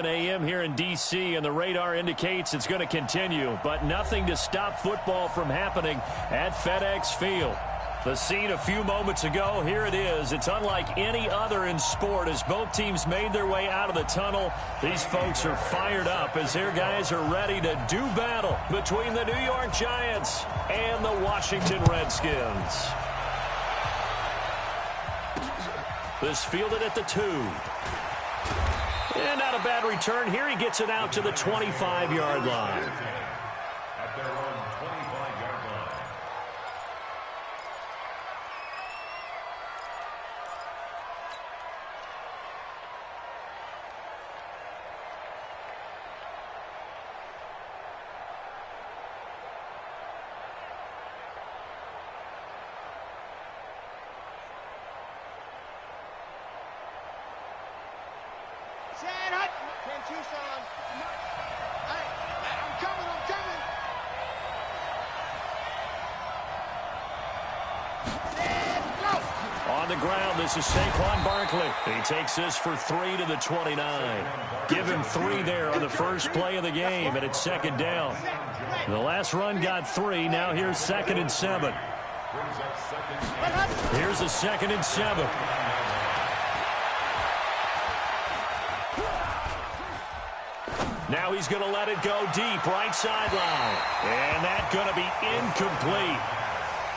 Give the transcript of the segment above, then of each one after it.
a.m. here in D.C., and the radar indicates it's going to continue, but nothing to stop football from happening at FedEx Field. The scene a few moments ago, here it is. It's unlike any other in sport as both teams made their way out of the tunnel. These folks are fired up as their guys are ready to do battle between the New York Giants and the Washington Redskins. This fielded at the 2. And not a bad return here. He gets it out to the 25-yard line. At their own 25-yard line. On the ground, this is Saquon Barkley. He takes this for 3 to the 29. Give him 3 there on the first play of the game, and it's second down. The last run got 3. Now here's 2nd and 7. Here's a 2nd and 7. Now he's going to let it go deep, right sideline. And that's going to be incomplete.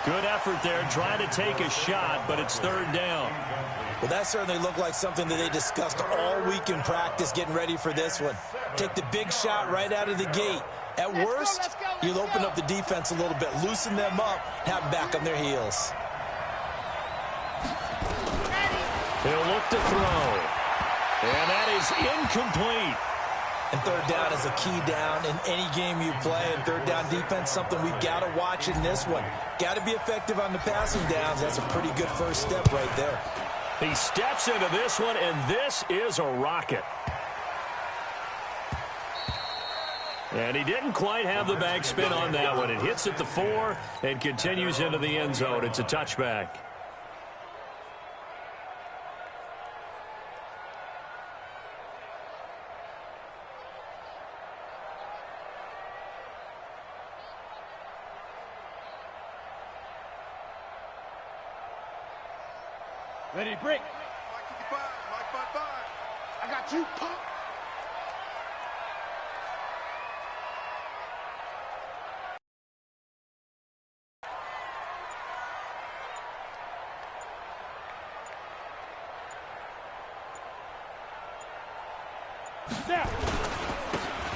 Good effort there, trying to take a shot, but it's 3rd down. Well, that certainly looked like something that they discussed all week in practice, getting ready for this one. Take the big shot right out of the gate. At worst, you'll open up the defense a little bit, loosen them up, have them back on their heels. He'll look to throw. And that is incomplete. And 3rd down is a key down in any game you play. And 3rd down defense, something we've got to watch in this one. Got to be effective on the passing downs. That's a pretty good first step right there. He steps into this one, and this is a rocket. And he didn't quite have the backspin on that one. It hits at the 4 and continues into the end zone. It's a touchback. Ready to break. Mike 55, Mike 55. I got you, pop.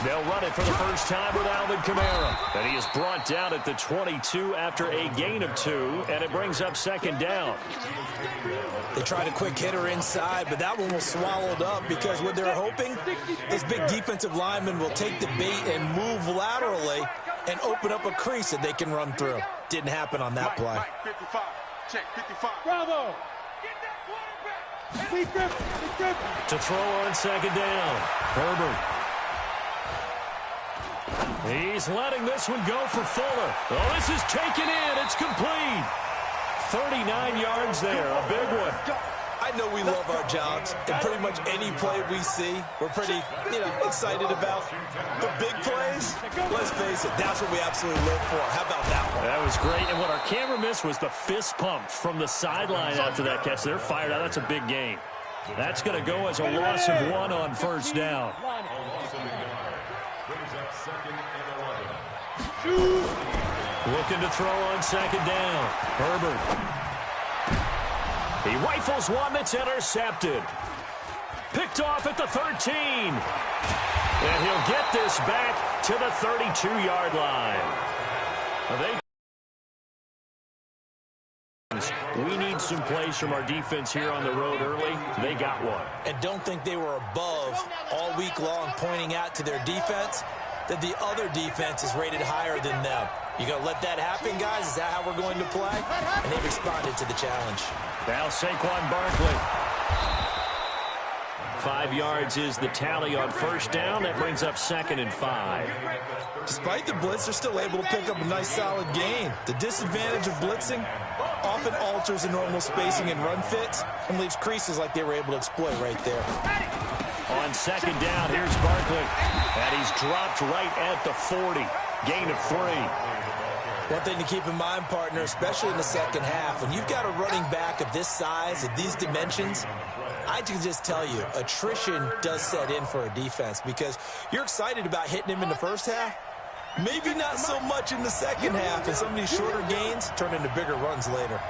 They'll run it for the first time with Alvin Kamara. And he is brought down at the 22 after a gain of 2, and it brings up 2nd down. They tried a quick hitter inside, but that one was swallowed up because what they're hoping, this big defensive lineman will take the bait and move laterally and open up a crease that they can run through. Didn't happen on that play. Mike 55. Check 55. Bravo. Get that quarterback. To throw on 2nd down. Herbert. He's letting this one go for Fuller. Oh, this is taken in. It's complete. 39 yards there. A big one. I know we love our jobs, and pretty much any play we see, we're pretty, excited about. The big plays, let's face it, that's what we absolutely live for. How about that one? That was great, and what our camera missed was the fist pump from the sideline after that catch. They're fired out. That's a big gain. That's going to go as a loss of 1 on 1st down. Looking to throw on 2nd down. Herbert. He rifles one that's intercepted. Picked off at the 13. And he'll get this back to the 32-yard line. We need some plays from our defense here on the road early. They got one. And don't think they were above all week long, pointing out to their defense that the other defense is rated higher than them. You going to let that happen, guys? Is that how we're going to play? And they responded to the challenge. Now Saquon Barkley. 5 yards is the tally on 1st down. That brings up 2nd and 5. Despite the blitz, they're still able to pick up a nice solid gain. The disadvantage of blitzing often alters the normal spacing and run fits and leaves creases like they were able to exploit right there. On on second down. Here's Barkley. And he's dropped right at the 40. Gain of 3. One thing to keep in mind, partner, especially in the second half, when you've got a running back of this size, of these dimensions, I can just tell you, attrition does set in for a defense because you're excited about hitting him in the first half. Maybe not so much in the second half, and some of these shorter gains turn into bigger runs later.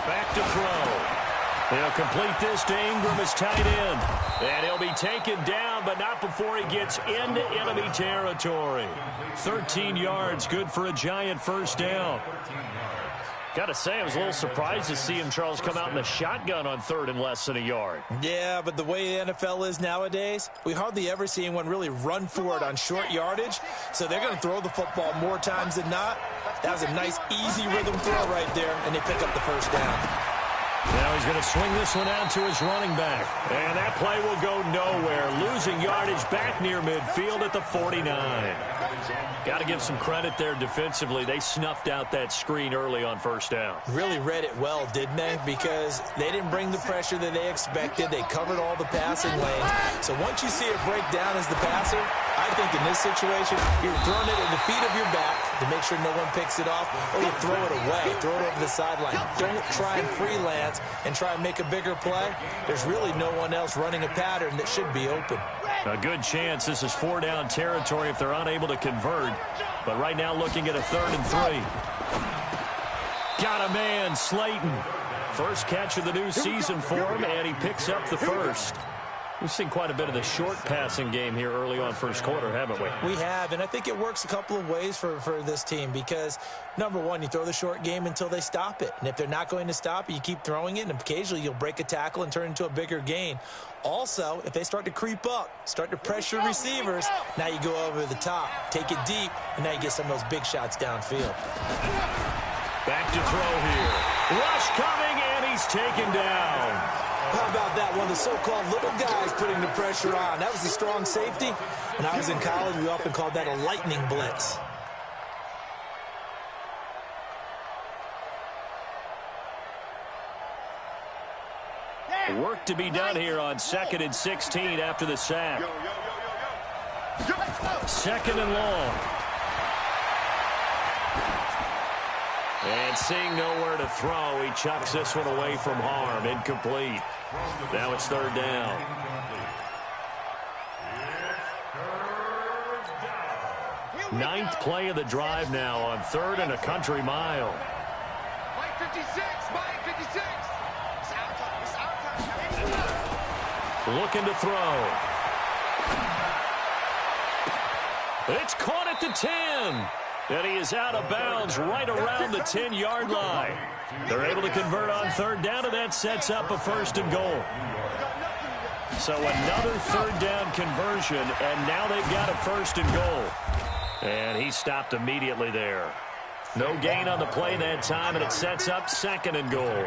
Back to throw. He'll complete this to Ingram as tight end. And he'll be taken down, but not before he gets into enemy territory. 13 yards, good for a giant first down. Got to say, I was a little surprised to see him, Charles, come out in the shotgun on third and less than a yard. Yeah, but the way the NFL is nowadays, we hardly ever see anyone really run for it on short yardage. So they're going to throw the football more times than not. That was a nice, easy rhythm throw right there, and they pick up the first down. Now he's going to swing this one out to his running back. And that play will go nowhere. Losing yardage back near midfield at the 49. Got to give some credit there defensively. They snuffed out that screen early on first down. Really read it well, didn't they? Because they didn't bring the pressure that they expected. They covered all the passing lanes. So once you see it break down as the passer, I think in this situation, you're throwing it at the feet of your back to make sure no one picks it off, or you throw it away, throw it over the sideline. Don't try and freelance and try and make a bigger play. There's really no one else running a pattern that should be open. A good chance this is 4-down territory if they're unable to convert. But right now looking at a 3rd and 3. Got a man, Slayton. First catch of the new season for him, and he picks up the first. We've seen quite a bit of the short passing game here early on first quarter, haven't we? We have, and I think it works a couple of ways for this team because, number one, you throw the short game until they stop it. And if they're not going to stop it, you keep throwing it, and occasionally you'll break a tackle and turn into a bigger gain. Also, if they start to creep up, start to pressure receivers, now you go over the top, take it deep, and now you get some of those big shots downfield. Back to throw here. Rush coming, and he's taken down. How about that? One of the so-called little guys putting the pressure on. That was a strong safety. When I was in college, we often called that a lightning blitz. Work to be done here on 2nd and 16 after the sack. 2nd and long. And seeing nowhere to throw, he chucks this one away from harm. Incomplete. Now it's 3rd down. Ninth play of the drive now on 3rd and a country mile. Mike 56, Mike 56. Looking to throw. It's caught at the 10. And he is out of bounds right around the 10-yard line. They're able to convert on 3rd down, and that sets up a 1st and goal. So another 3rd down conversion, and now they've got a 1st and goal. And he stopped immediately there. No gain on the play that time, and it sets up 2nd and goal.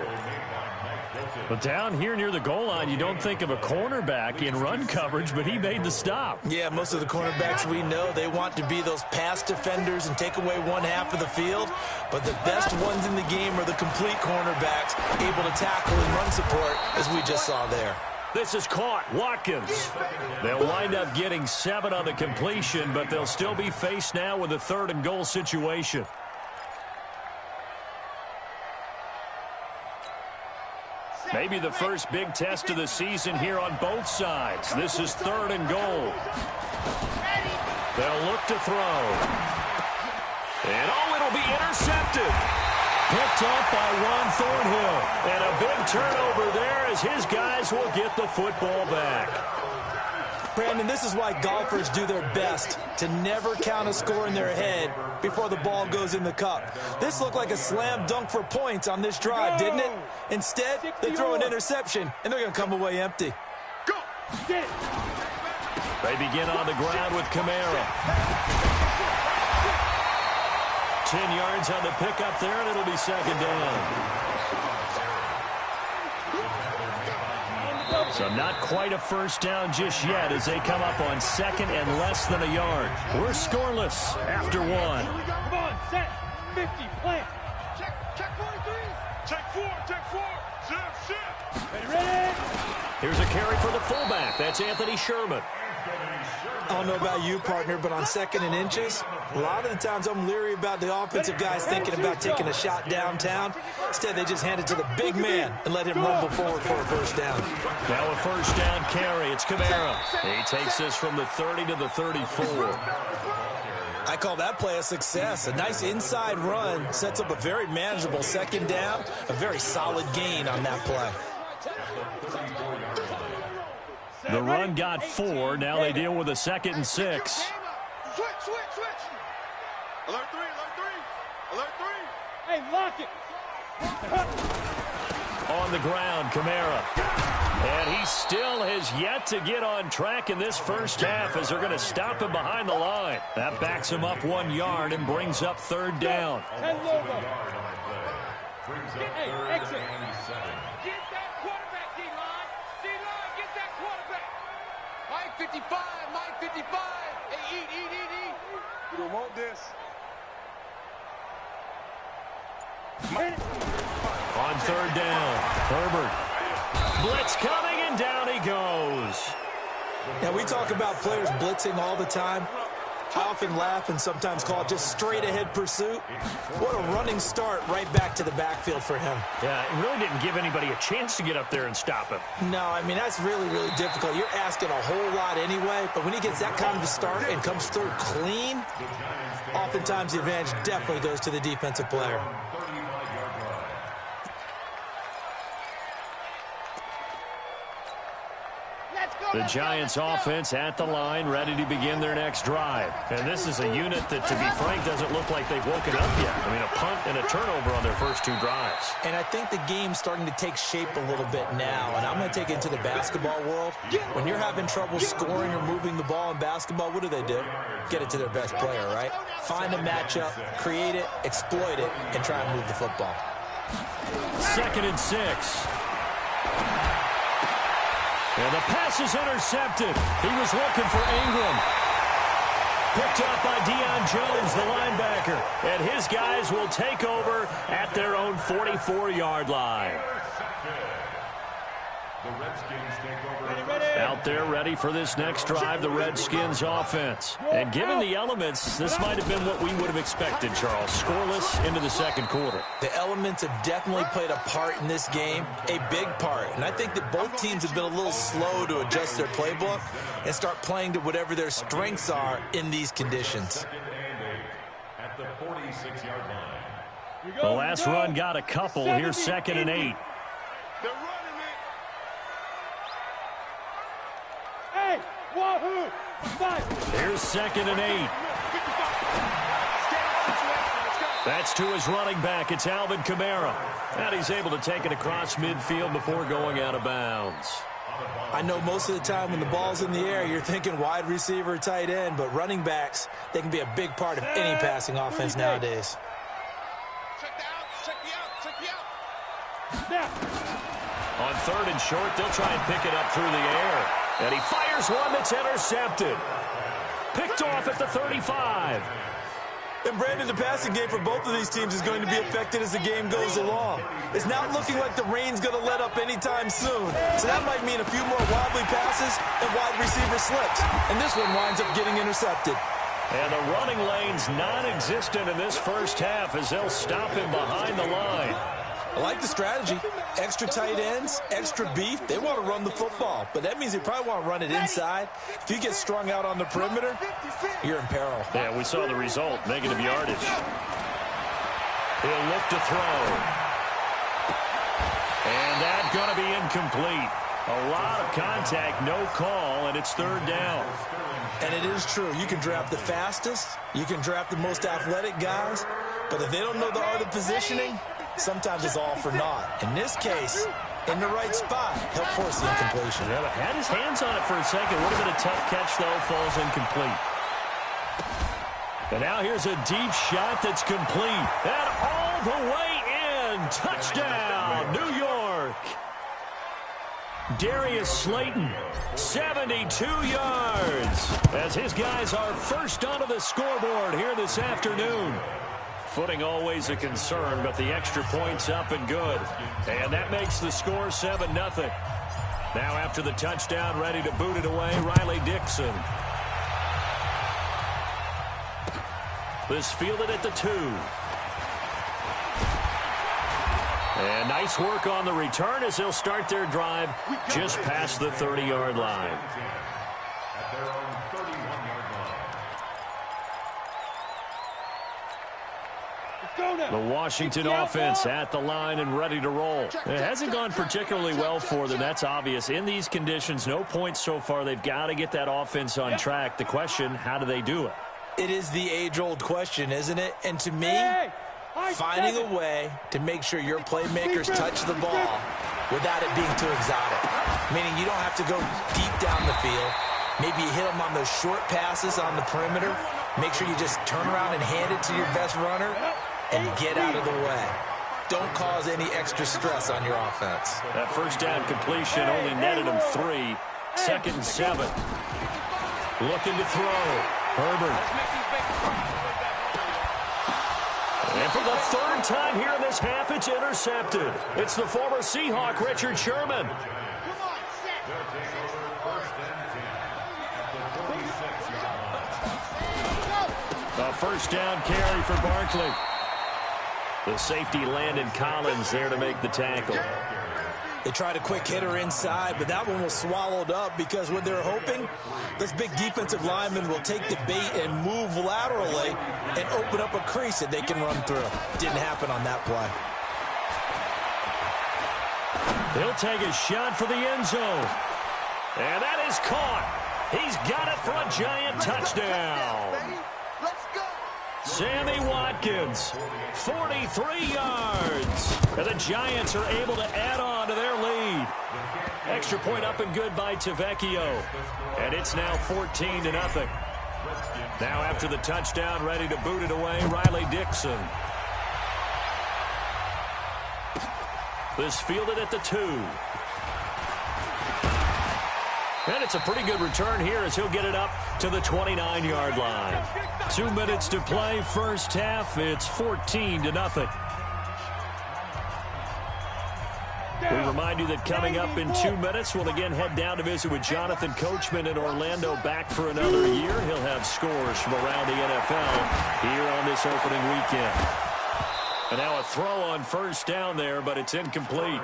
But down here near the goal line, you don't think of a cornerback in run coverage, but he made the stop. Yeah, most of the cornerbacks we know, they want to be those pass defenders and take away one half of the field. But the best ones in the game are the complete cornerbacks, able to tackle and run support, as we just saw there. This is caught. Watkins. They'll wind up getting 7 on the completion, but they'll still be faced now with a 3rd and goal situation. Maybe the first big test of the season here on both sides. This is 3rd and goal. They'll look to throw. And it'll be intercepted. Picked off by Ron Thornhill. And a big turnover there as his guys will get the football back. Brandon, this is why golfers do their best to never count a score in their head before the ball goes in the cup. This looked like a slam dunk for points on this drive, didn't it? Instead, they throw an interception, and they're going to come away empty. They begin on the ground with Kamara. 10 yards on the pickup there, and it'll be 2nd down. So not quite a 1st down just yet as they come up on 2nd and less than a yard. We're scoreless after 1. Come on, set, 50, plant. Check 43. Check 4, check 4. Shift. Here's a carry for the fullback. That's Anthony Sherman. I don't know about you, partner, but on 2nd and inches, a lot of the times I'm leery about the offensive guys thinking about taking a shot downtown. Instead, they just hand it to the big man and let him rumble forward for a first down. Now a first down carry. It's Kamara. He takes this from the 30 to the 34. I call that play a success. A nice inside run sets up a very manageable 2nd down, a very solid gain on that play. The run got 4. Now they deal with a 2nd and 6. Switch. Alert 3. Alert 3. Hey, lock it. On the ground, Kamara. And he still has yet to get on track in this first half as they're going to stop him behind the line. That backs him up 1 yard and brings up 3rd down. Hey, exit. Get that quarterback, D-line. D-line, get that quarterback. Mike 55. Hey, eat. You don't want this. On 3rd down, Herbert. Blitz coming, and down he goes. Now, we talk about players blitzing all the time. I often laugh and sometimes call it just straight-ahead pursuit. What a running start right back to the backfield for him. Yeah, it really didn't give anybody a chance to get up there and stop him. No, I mean, that's really, really difficult. You're asking a whole lot anyway, but when he gets that kind of a start and comes through clean, oftentimes the advantage definitely goes to the defensive player. The Giants offense at the line, ready to begin their next drive. And this is a unit that, to be frank, doesn't look like they've woken up yet. I mean, a punt and a turnover on their first 2 drives. And I think the game's starting to take shape a little bit now. And I'm going to take it into the basketball world. When you're having trouble scoring or moving the ball in basketball, what do? Get it to their best player, right? Find a matchup, create it, exploit it, and try and move the football. 2nd and 6. And the pass is intercepted. He was looking for Ingram. Picked up by Deion Jones, the linebacker. And his guys will take over at their own 44-yard line. The Redskins take over. Out there ready for this next drive, the Redskins offense. And given the elements, this might have been what we would have expected, Charles. Scoreless into the 2nd quarter. The elements have definitely played a part in this game, a big part. And I think that both teams have been a little slow to adjust their playbook and start playing to whatever their strengths are in these conditions. At the 46-yard line. The last run got a couple. Here's 2nd and 8. They're running it. Hey, wahoo! Here's 2nd and 8. That's to his running back. It's Alvin Kamara. And he's able to take it across midfield before going out of bounds. I know most of the time when the ball's in the air, you're thinking wide receiver, tight end, but running backs, they can be a big part of any passing offense nowadays. Check the out. Now. On 3rd and short, they'll try and pick it up through the air. And he fires one that's intercepted. Picked off at the 35. And Brandon, the passing game for both of these teams is going to be affected as the game goes along. It's not looking like the rain's going to let up anytime soon. So that might mean a few more wobbly passes and wide receiver slips. And this one winds up getting intercepted. And the running lane's non-existent in this first half as they'll stop him behind the line. I like the strategy. Extra tight ends, extra beef. They want to run the football, but that means they probably want to run it inside. If you get strung out on the perimeter, you're in peril. Yeah, we saw the result, negative yardage. He'll look to throw. And that's going to be incomplete. A lot of contact, no call, and it's 3rd down. And it is true. You can draft the fastest. You can draft the most athletic guys. But if they don't know the art of positioning, sometimes it's all for naught. In this case, in the right spot, help force the incompletion. Yeah, but had his hands on it for a second. Would have been a tough catch, though. Falls incomplete. And now here's a deep shot that's complete. And all the way in. Touchdown, New York. Darius Slayton, 72 yards. As his guys are first onto the scoreboard here this afternoon. Footing always a concern, but the extra point's up and good. And that makes the score 7-0. Now after the touchdown, ready to boot it away, Riley Dixon. This fielded at the 2. And nice work on the return as they'll start their drive just past the 30-yard line. At their own 31-yard line. The Washington offense at the line and ready to roll. It hasn't gone particularly well for them. That's obvious. In these conditions, no points so far. They've got to get that offense on track. The question, how do they do it? It is the age-old question, isn't it? And to me, finding a way to make sure your playmakers touch the ball without it being too exotic. Meaning you don't have to go deep down the field. Maybe you hit them on those short passes on the perimeter. Make sure you just turn around and hand it to your best runner and get out of the way. Don't cause any extra stress on your offense. That first down completion only netted him 3. 2nd and 7. Looking to throw. Herbert. And for the 3rd time here in this half, it's intercepted. It's the former Seahawk, Richard Sherman. They'll take over 1st and 10 at the 46-yard line. A first down carry for Barkley. The safety Landon Collins there to make the tackle. They tried a quick hitter inside, but that one was swallowed up because what they're hoping, this big defensive lineman will take the bait and move laterally and open up a crease that they can run through. Didn't happen on that play. He'll take a shot for the end zone. And that is caught. He's got it for a giant touchdown. Sammy Watkins, 43 yards. And the Giants are able to add on to their lead. Extra point up and good by Tavecchio. And it's now 14-0. Now after the touchdown, ready to boot it away, Riley Dixon. This fielded at the 2. And it's a pretty good return here as he'll get it up to the 29-yard line. 2 minutes to play, first half. It's 14-0. We remind you that coming up in 2 minutes, we'll again head down to visit with Jonathan Coachman in Orlando, back for another year. He'll have scores from around the NFL here on this opening weekend. And now a throw on first down there, but it's incomplete.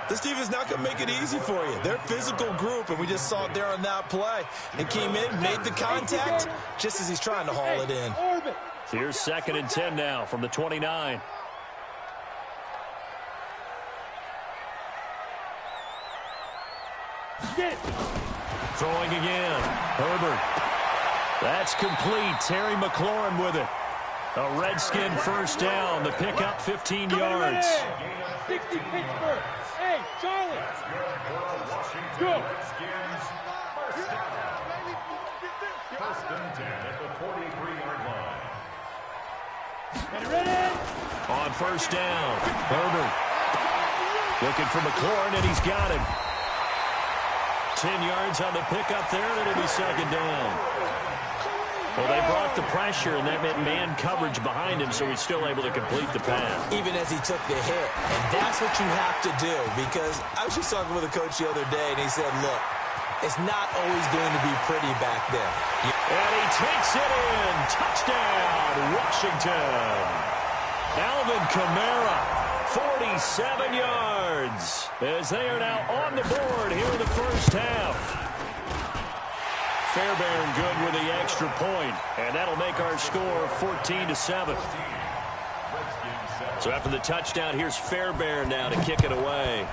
This team is not going to make it easy for you. They're a physical group, and we just saw it there on that play. They came in, made the contact, just as he's trying to haul it in. Here's 2nd and 10 now from the 29. Throwing again. Herbert. That's complete. Terry McLaurin with it. A Redskin first down. The pickup 15 yards. 60 Pittsburgh. Hey, Charlie. Go. First and 10 at the 43-yard line. Ready? On first down, Herbert. Looking for McLaurin, and he's got him. 10 yards on the pickup there, and it'll be 2nd down. Well, they brought the pressure, and that meant man coverage behind him, so he's still able to complete the pass. Even as he took the hit. And that's what you have to do, because I was just talking with a coach the other day, and he said, look, it's not always going to be pretty back there. And he takes it in. Touchdown, Washington. Alvin Kamara, 47 yards, as they are now on the board here in the first half. Fairbairn good with the extra point, and that'll make our score 14-7. So after the touchdown, here's Fairbairn now to kick it away.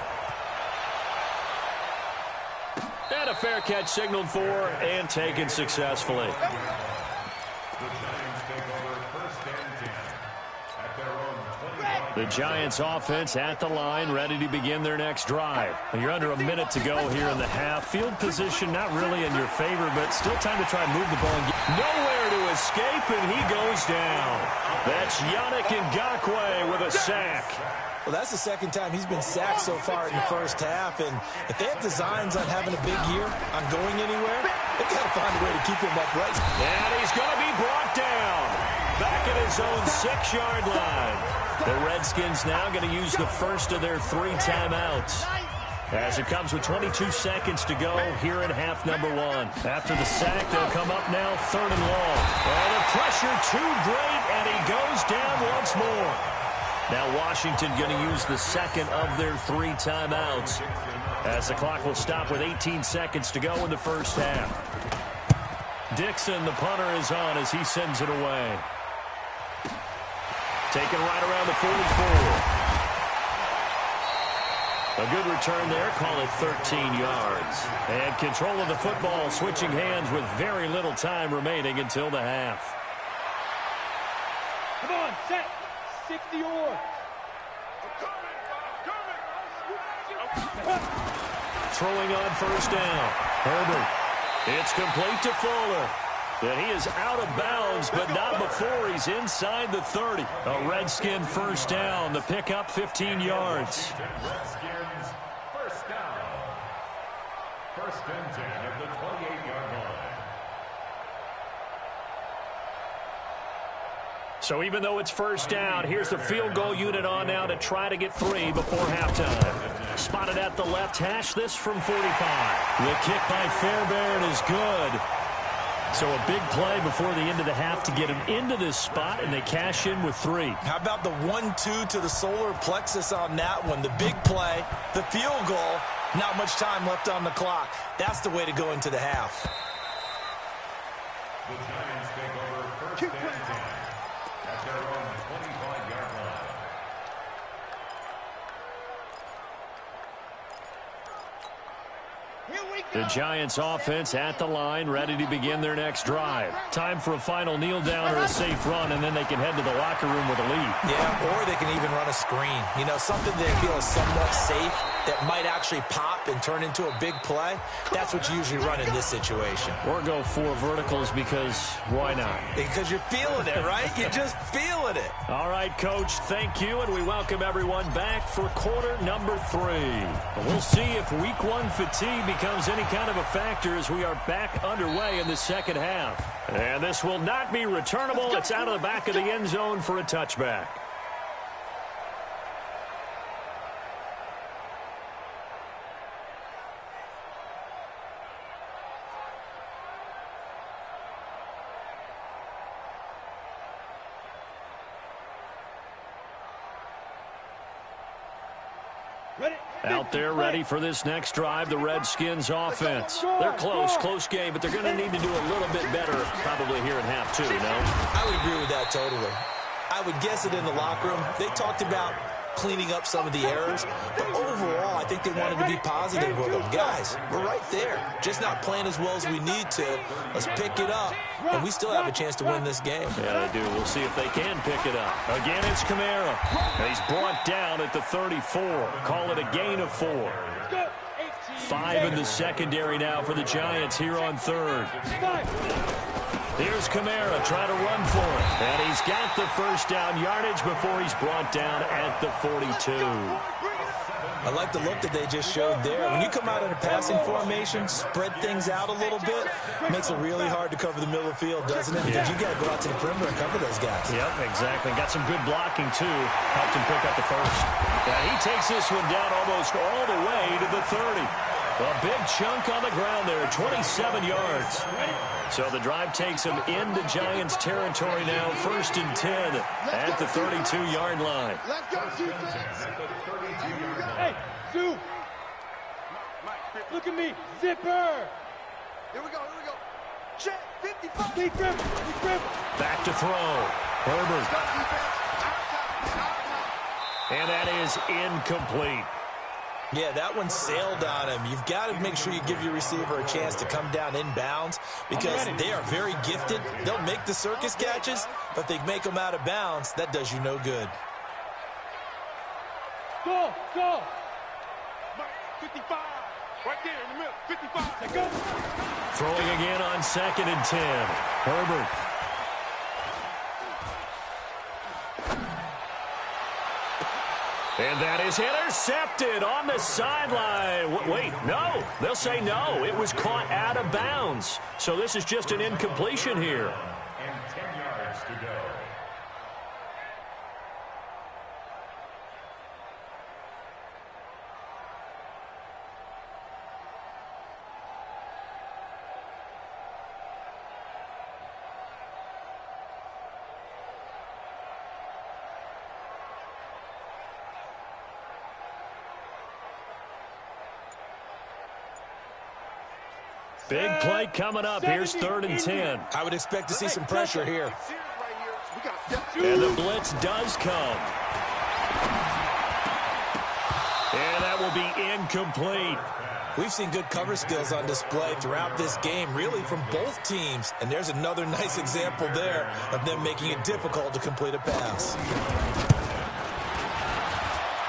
And a fair catch signaled for and taken successfully. The Giants offense at the line, ready to begin their next drive. You're under a minute to go here in the half. Field position not really in your favor, but still time to try and move the ball. And get nowhere to escape, and he goes down. That's Yannick Ngakoue with a sack. Well, that's the 2nd time he's been sacked so far in the first half, and if they have designs on having a big year, on going anywhere, they've got to find a way to keep him upright. And he's going to be brought down. back at his own 6-yard line. The Redskins now going to use the first of their 3 timeouts, as it comes with 22 seconds to go here in half number 1. After the sack, they'll come up now 3rd and long. Oh, the pressure too great, and he goes down once more. Now Washington going to use the second of their 3 timeouts, as the clock will stop with 18 seconds to go in the first half. Dixon, the punter, is on as he sends it away. Taken right around the 44. A good return there, call it 13 yards. And control of the football, switching hands with very little time remaining until the half. Come on, set. 60 yards. Throwing on first down. Herbert. It's complete to Fuller. And he is out of bounds, but not before he's inside the 30. A Redskin first down. The pickup 15 yards. Redskins first down. First and 10 at the 28-yard line. So even though it's first down, here's the field goal unit on now to try to get 3 before halftime. Spotted at the left hash, this from 45. The kick by Fairbairn is good. So a big play before the end of the half to get him into this spot, and they cash in with 3. How about the 1-2 to the solar plexus on that one? The big play, the field goal, not much time left on the clock. That's the way to go into the half. The Giants take over first and 10 at their own 25-yard line. The Giants offense at the line, ready to begin their next drive. Time for a final kneel down or a safe run, and then they can head to the locker room with a lead. Yeah, or they can even run a screen. You know, something they feel is somewhat safe that might actually pop and turn into a big play. That's what you usually run in this situation. Or go 4 verticals because why not? Because you're feeling it, right? You're just feeling it. All right, Coach, thank you, and we welcome everyone back for quarter number 3. We'll see if week 1 fatigue becomes any kind of a factor as we are back underway in the second half. And this will not be returnable. It's out of the back of the end zone for a touchback. Out there ready for this next drive, the Redskins offense. They're close game, but they're going to need to do a little bit better probably here in half 2, no? I would agree with that totally. I would guess it in the locker room. They talked about cleaning up some of the errors, but overall, I think they wanted to be positive with them. Guys, we're right there. Just not playing as well as we need to. Let's pick it up, and we still have a chance to win this game. Yeah, they do. We'll see if they can pick it up. Again, it's Kamara. He's brought down at the 34. Call it a gain of 4. 5 in the secondary now for the Giants here on 3rd. Here's Kamara trying to run for it. And he's got the first down yardage before he's brought down at the 42. I like the look that they just showed there. When you come out in a passing formation, spread things out a little bit, it makes it really hard to cover the middle of the field, doesn't it? Because you got to go out to the perimeter and cover those guys. Yep, exactly. Got some good blocking, too. Helped him pick up the first. And he takes this one down almost all the way to the 30. A big chunk on the ground there, 27 yards. So the drive takes him into Giants territory now, 1st and 10 at the 32-yard line. Let's go, Hey, Sue. Look at me. Zipper. Here we go. Check, 55. Big grip. Back to throw. Herbert. And that is incomplete. Yeah, that one sailed on him. You've got to make sure you give your receiver a chance to come down inbounds because they are very gifted. They'll make the circus catches, but if they make them out of bounds, that does you no good. Go. 55. Right there in the middle. 55. Let's go. Throwing again on 2nd and 10. Herbert. And that is intercepted on the sideline. Wait, no. They'll say no. It was caught out of bounds. So this is just an incompletion here. And 10 yards to go. Big play coming up. Here's 3rd and 10. I would expect to see some pressure here. And the blitz does come. And that will be incomplete. We've seen good cover skills on display throughout this game, really from both teams. And there's another nice example there of them making it difficult to complete a pass.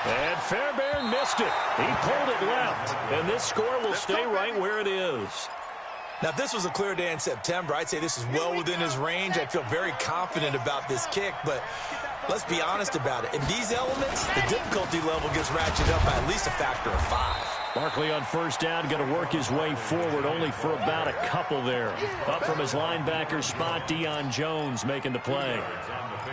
And Fairbairn missed it. He pulled it left. And this score will stay right where it is. Now, if this was a clear day in September, I'd say this is well within his range. I feel very confident about this kick, but let's be honest about it. In these elements, the difficulty level gets ratcheted up by at least a factor of 5. Barkley on 1st down, going to work his way forward, only for about a couple there. Up from his linebacker spot, Deion Jones making the play.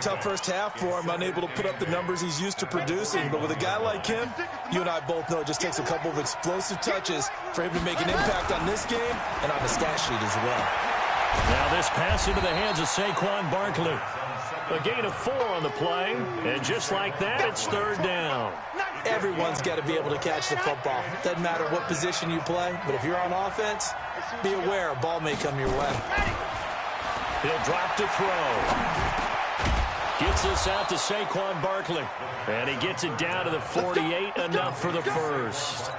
Tough first half for him, unable to put up the numbers he's used to producing. But with a guy like him, you and I both know it just takes a couple of explosive touches for him to make an impact on this game and on the stat sheet as well. Now this pass into the hands of Saquon Barkley. A gain of 4 on the play, and just like that, it's 3rd down. Everyone's got to be able to catch the football. Doesn't matter what position you play, but if you're on offense, be aware a ball may come your way. He'll drop to throw. Gets this out to Saquon Barkley. And he gets it down to the 48, enough for the first.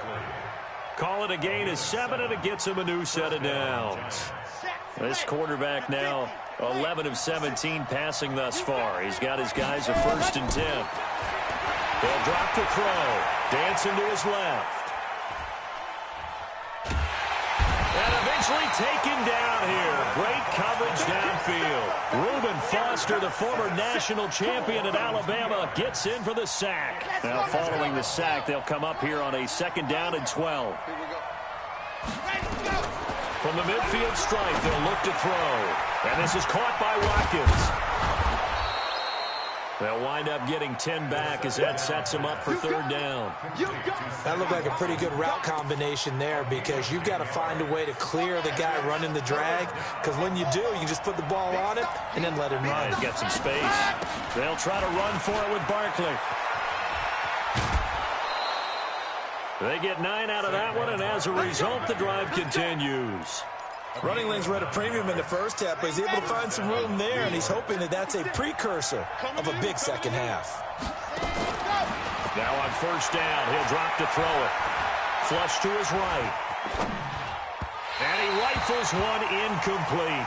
Call it a gain of 7, and it gets him a new set of downs. This quarterback now 11 of 17 passing thus far. He's got his guys a 1st and 10. He'll drop to throw. Dancing to his left. And eventually taken down here. Great coverage downfield. Reuben Foster, the former national champion at Alabama, gets in for the sack. Now following the sack, they'll come up here on a 2nd down and 12. From the midfield stripe, they'll look to throw. And this is caught by Watkins. They'll wind up getting 10 back as that sets them up for 3rd down. That looked like a pretty good route combination there because you've got to find a way to clear the guy running the drag, because when you do, you can just put the ball on him and then let him run. He's got some space. They'll try to run for it with Barkley. They get 9 out of that one, and as a result, the drive continues. Running lanes were at a premium in the first half, but he's able to find some room there, and he's hoping that that's a precursor of a big second half. Now on 1st down, he'll drop to throw it. Flush to his right. And he rifles one incomplete.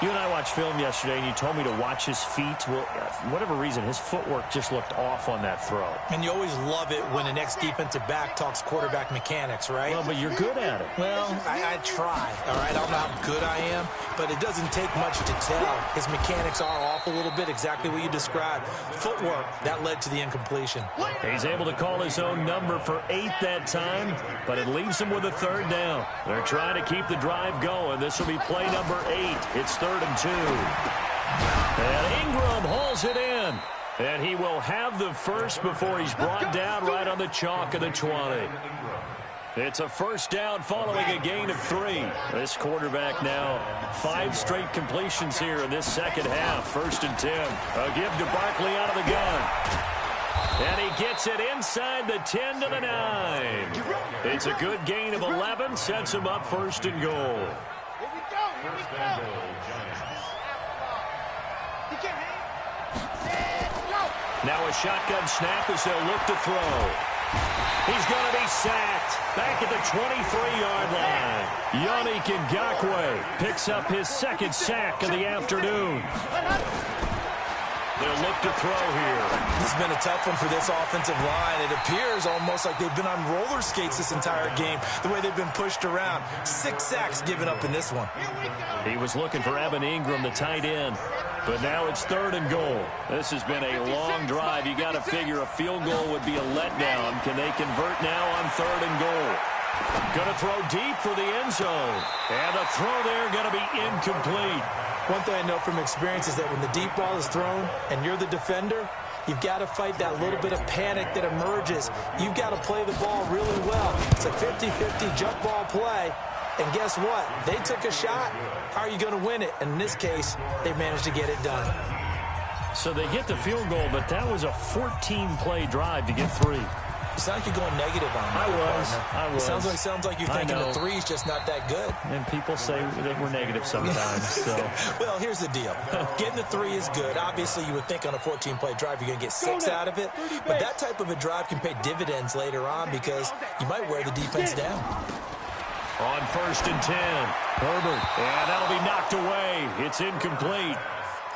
You and I watched film yesterday, and you told me to watch his feet. Well, for whatever reason, his footwork just looked off on that throw. And you always love it when an ex-defensive back talks quarterback mechanics, right? Well, but you're good at it. Well, I try, all right? I don't know how good I am, but it doesn't take much to tell. His mechanics are off a little bit, exactly what you described. Footwork, that led to the incompletion. He's able to call his own number for 8 that time, but it leaves him with a 3rd down. They're trying to keep the drive going. This will be play number 8. It's 3rd and 2. And Ingram hauls it in. And he will have the first before he's brought down right on the chalk of the 20. It's a 1st down following a gain of 3. This quarterback now 5 straight completions here in this second half. 1st and 10. A give to Barkley out of the gun. And he gets it inside the 10 to the 9. It's a good gain of 11. Sets him up 1st and goal. Now a shotgun snap as they'll look to throw. He's going to be sacked back at the 23-yard line. Yannick Ngakoue picks up his 2nd sack of the afternoon. They'll look to throw here. This has been a tough one for this offensive line. It appears almost like they've been on roller skates this entire game, the way they've been pushed around. 6 sacks given up in this one. He was looking for Evan Ingram, the tight end. But now it's 3rd and goal. This has been a long drive. You got to figure a field goal would be a letdown. Can they convert now on 3rd and goal? Going to throw deep for the end zone. And the throw there going to be incomplete. One thing I know from experience is that when the deep ball is thrown and you're the defender, you've got to fight that little bit of panic that emerges. You've got to play the ball really well. It's a 50-50 jump ball play. And guess what? They took a shot. How are you going to win it? And in this case, they managed to get it done. So they get the field goal, but that was a 14-play drive to get 3. You sound like you're going negative on me. I was. It sounds like you're thinking the three's just not that good. And people say that we're negative sometimes. So. Well, here's the deal. Getting the three is good. Obviously, you would think on a 14-play drive you're going to get 6 out of it. But that type of a drive can pay dividends later on because you might wear the defense down. On 1st and 10, Herbert. And that'll be knocked away. It's incomplete.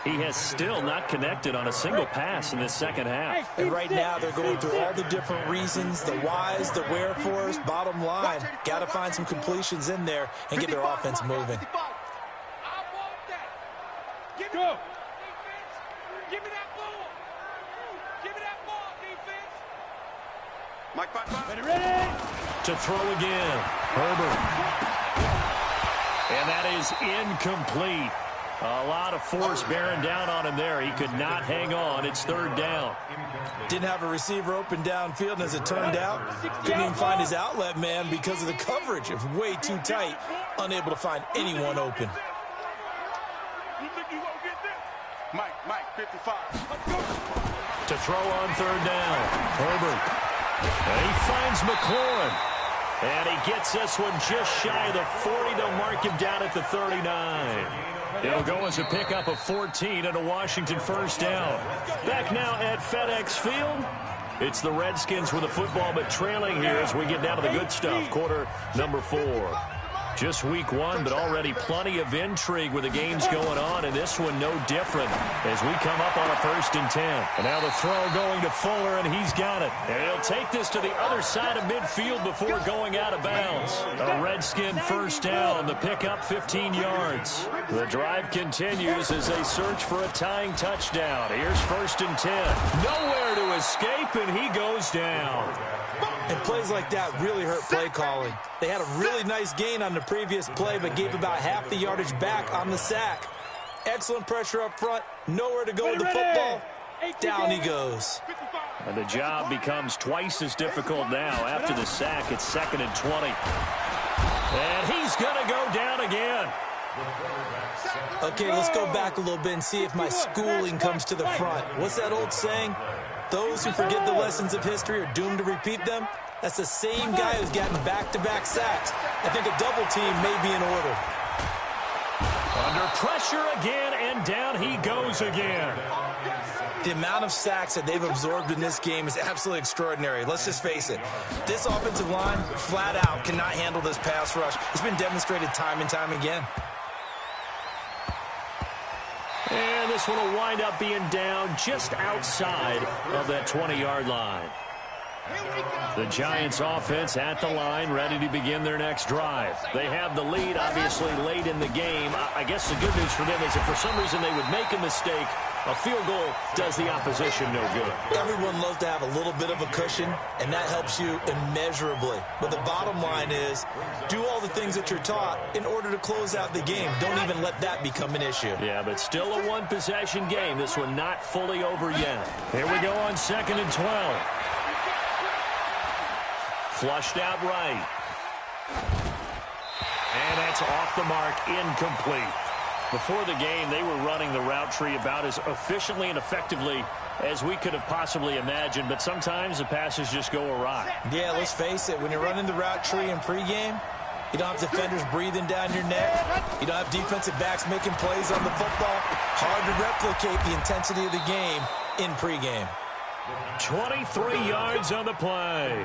He has still not connected on a single pass in this second half. And right now they're going through all the different reasons, the whys, the wherefores. Bottom line, got to find some completions in there and get their offense moving. Go. Give me that ball. Give me that ball, defense. Mike, Ready? To throw again, Herbert. And that is incomplete. A lot of force bearing down on him there. He could not hang on. It's 3rd down. Didn't have a receiver open downfield, and as it turned out, couldn't even find his outlet man because of the coverage. It was way too tight, unable to find anyone open. You think you gonna get this? Mike, 55. To throw on 3rd down, Herbert. And he finds McLaurin. And he gets this one just shy of the 40 to mark him down at the 39. It'll go as a pickup of 14 and a Washington 1st down. Back now at FedEx Field. It's the Redskins with the football, but trailing here as we get down to the good stuff. Quarter number 4. Just week 1, but already plenty of intrigue with the games going on, and this one no different as we come up on a 1st and 10. And now the throw going to Fuller, and he's got it. And he'll take this to the other side of midfield before going out of bounds. A Redskin 1st down, the pickup 15 yards. The drive continues as they search for a tying touchdown. Here's 1st and 10. Nowhere to escape, and he goes down. And plays like that really hurt play calling. They had a really nice gain on the previous play, but gave about half the yardage back on the sack. Excellent pressure up front. Nowhere to go with the football. Down he goes. And the job becomes twice as difficult now after the sack. It's 2nd and 20. And he's going to go down again. Okay, let's go back a little bit and see if my schooling comes to the front. What's that old saying? Those who forget the lessons of history are doomed to repeat them. That's the same guy who's gotten back-to-back sacks. I think a double team may be in order. Under pressure again, and down he goes again. The amount of sacks that they've absorbed in this game is absolutely extraordinary. Let's just face it. This offensive line, flat out, cannot handle this pass rush. It's been demonstrated time and time again. And this one will wind up being down just outside of that 20-yard line. The Giants offense at the line, ready to begin their next drive. They have the lead, obviously, late in the game. I guess the good news for them is if for some reason they would make a mistake, a field goal does the opposition no good. Everyone loves to have a little bit of a cushion, and that helps you immeasurably. But the bottom line is, do all the things that you're taught in order to close out the game. Don't even let that become an issue. Yeah, but still a one-possession game. This one not fully over yet. Here we go on 2nd and 12. Flushed out right. And that's off the mark, incomplete. Before the game, they were running the route tree about as efficiently and effectively as we could have possibly imagined, but sometimes the passes just go awry. Yeah, let's face it, when you're running the route tree in pregame, you don't have defenders breathing down your neck. You don't have defensive backs making plays on the football. Hard to replicate the intensity of the game in pregame. 23 yards on the play.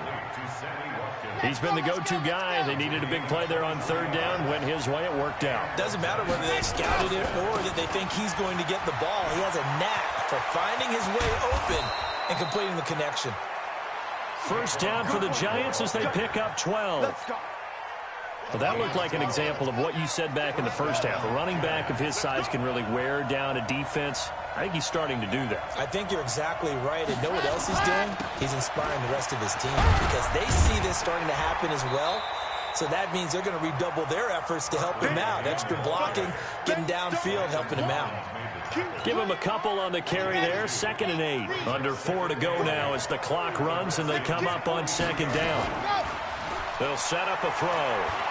He's been the go-to guy. They needed a big play there on 3rd down. Went his way. It worked out. Doesn't matter whether they scouted it or that they think he's going to get the ball. He has a knack for finding his way open and completing the connection. 1st down for the Giants as they pick up 12. Well, that looked like an example of what you said back in the first half. A running back of his size can really wear down a defense. I think he's starting to do that. I think you're exactly right. And know what else he's doing? He's inspiring the rest of his team because they see this starting to happen as well. So that means they're going to redouble their efforts to help him out. Extra blocking, getting downfield, helping him out. Give him a couple on the carry there. 2nd and 8. Under 4 to go now as the clock runs and they come up on 2nd down. They'll set up a throw.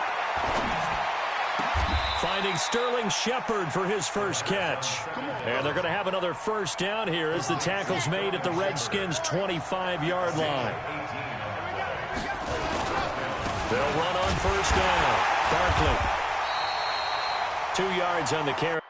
Finding Sterling Shepard for his first catch. And they're going to have another 1st down here as the tackle's made at the Redskins' 25-yard line. They'll run on first down. Barkley. 2 yards on the carry.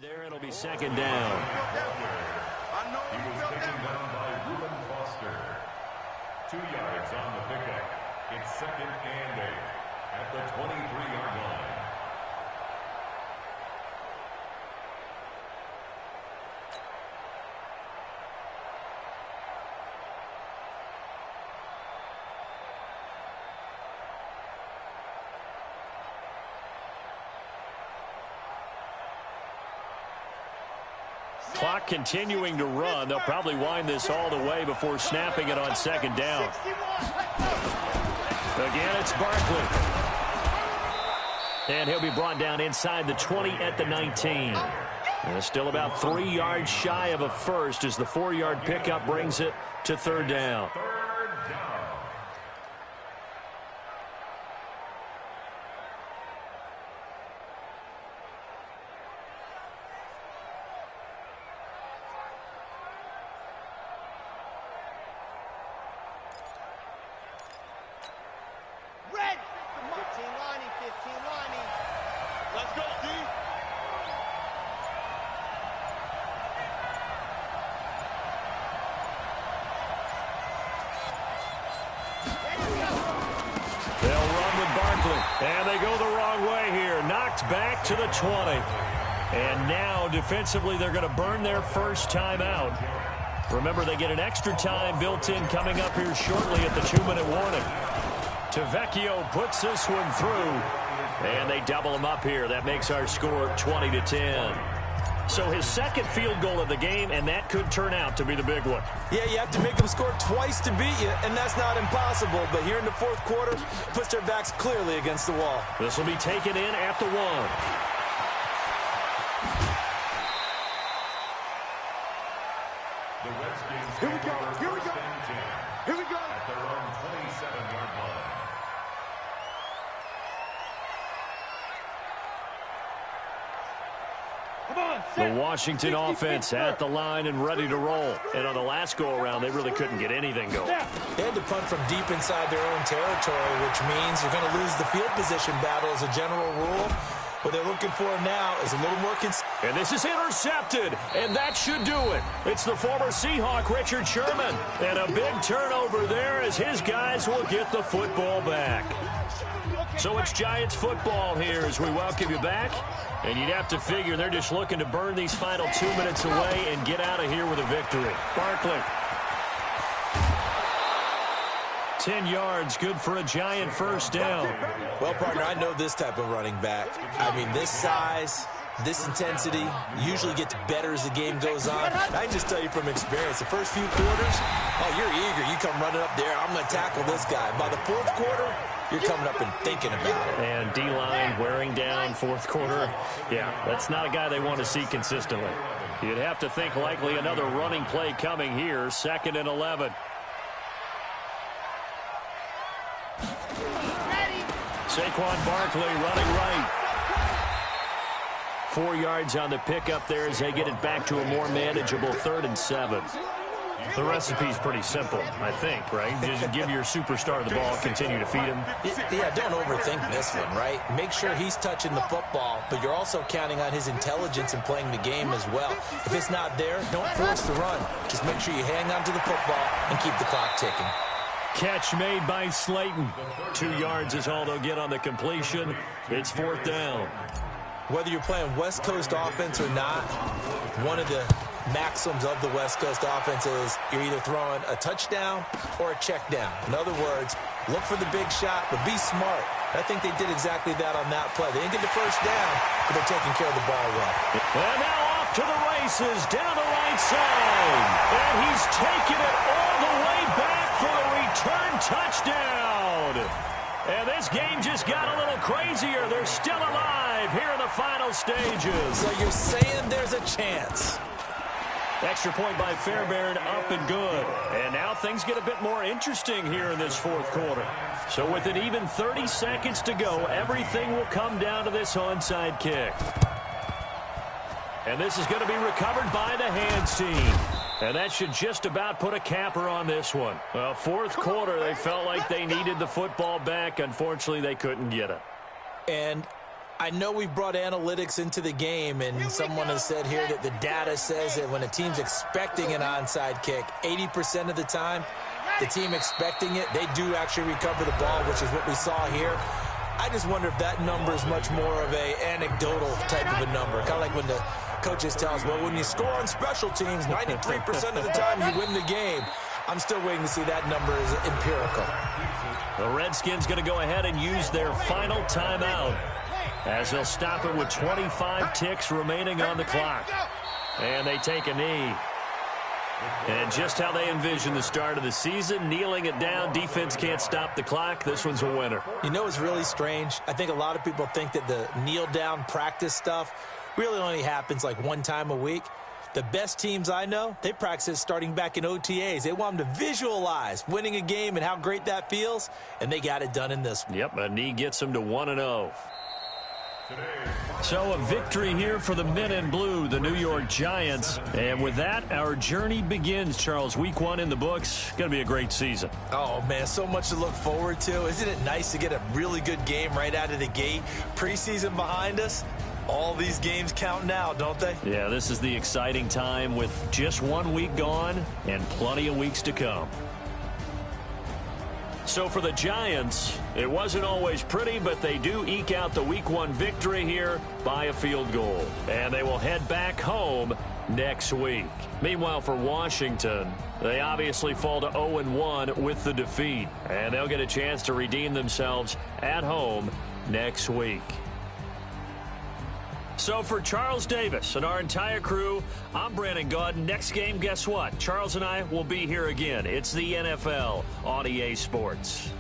There it'll be second down. He was taken down by Reuben Foster. 2 yards on the pickup. It's second and 8 at the 23-yard line. Clock continuing to run. They'll probably wind this all the way before snapping it on second down. Again, it's Barkley. And he'll be brought down inside the 20 at the 19. And still about 3 yards shy of a first as the 4-yard pickup brings it to third down. And they go the wrong way here. Knocked back to the 20. And now, defensively, they're going to burn their first time out. Remember, they get an extra time built in coming up here shortly at the 2-minute warning. Tavecchio puts this one through. And they double him up here. That makes our score 20-10. So his second field goal of the game, and that could turn out to be the big one. Yeah, you have to make them score twice to beat you, and that's not impossible. But here in the fourth quarter, puts their backs clearly against the wall. This will be taken in at the 1. The Redskins Here we go. Here we go. Here we go. At their own 27-yard line. The Washington offense at the line and ready to roll. And on the last go-around, they really couldn't get anything going. They had to punt from deep inside their own territory, which means you're going to lose the field position battle as a general rule. What they're looking for now is a little more And this is intercepted, and that should do it. It's the former Seahawk, Richard Sherman. And a big turnover there as his guys will get the football back. So it's Giants football here as we welcome you back. And you'd have to figure they're just looking to burn these final 2 minutes away and get out of here with a victory. Barkley. 10 yards, good for a Giant first down. Well, partner, I know this type of running back. I mean, this size, this intensity usually gets better as the game goes on. I can just tell you from experience, the first few quarters, oh, you're eager. You come running up there, I'm going to tackle this guy. By the fourth quarter, you're coming up and thinking about it. And D-line wearing down fourth quarter. Yeah, that's not a guy they want to see consistently. You'd have to think likely another running play coming here, 2nd and 11. Saquon Barkley running right. 4 yards on the pickup there as they get it back to a more manageable 3rd and 7. The recipe's pretty simple, I think, right? Just give your superstar the ball, continue to feed him. Yeah, don't overthink this one, right? Make sure he's touching the football, but you're also counting on his intelligence in playing the game as well. If it's not there, don't force the run. Just make sure you hang on to the football and keep the clock ticking. Catch made by Slayton. 2 yards is all they'll get on the completion. It's 4th down. Whether you're playing West Coast offense or not, one of the maxims of the West Coast offense is you're either throwing a touchdown or a check down. In other words, look for the big shot, but be smart. I think they did exactly that on that play. They didn't get the first down, but they're taking care of the ball well. And now off to the races, down the right side. And he's taking it all the way back for a return touchdown. And this game just got a little crazier. They're still alive here in the final stages. So you're saying there's a chance. Extra point by Fairbairn, up and good. And now things get a bit more interesting here in this 4th quarter. So with an even 30 seconds to go, everything will come down to this onside kick. And this is going to be recovered by the hands team. And that should just about put a capper on this one. Well, 4th quarter, they felt like they needed the football back. Unfortunately, they couldn't get it. And I know we've brought analytics into the game, and someone has said here that the data says that when a team's expecting an onside kick, 80% of the time, the team expecting it, they do actually recover the ball, which is what we saw here. I just wonder if that number is much more of a anecdotal type of a number. Kind of like when the coaches tell us, well, when you score on special teams, 93% of the time you win the game. I'm still waiting to see that number is empirical. The Redskins going to go ahead and use their final timeout, as they'll stop it with 25 ticks remaining on the clock. And they take a knee. And just how they envision the start of the season, kneeling it down, defense can't stop the clock. This one's a winner. You know what's really strange? I think a lot of people think that the kneel-down practice stuff really only happens like one time a week. The best teams I know, they practice starting back in OTAs. They want them to visualize winning a game and how great that feels, and they got it done in this one. Yep, a knee gets them to 1-0. So a victory here for the men in blue, the New York Giants. And with that, our journey begins, Charles. Week 1 in the books. Going to be a great season. Oh, man, so much to look forward to. Isn't it nice to get a really good game right out of the gate? Preseason behind us. All these games count now, don't they? Yeah, this is the exciting time with just 1 week gone and plenty of weeks to come. So for the Giants, it wasn't always pretty, but they do eke out the Week 1 victory here by a field goal. And they will head back home next week. Meanwhile, for Washington, they obviously fall to 0-1 with the defeat. And they'll get a chance to redeem themselves at home next week. So for Charles Davis and our entire crew, I'm Brandon Gaudin. Next game, guess what? Charles and I will be here again. It's the NFL on EA Sports.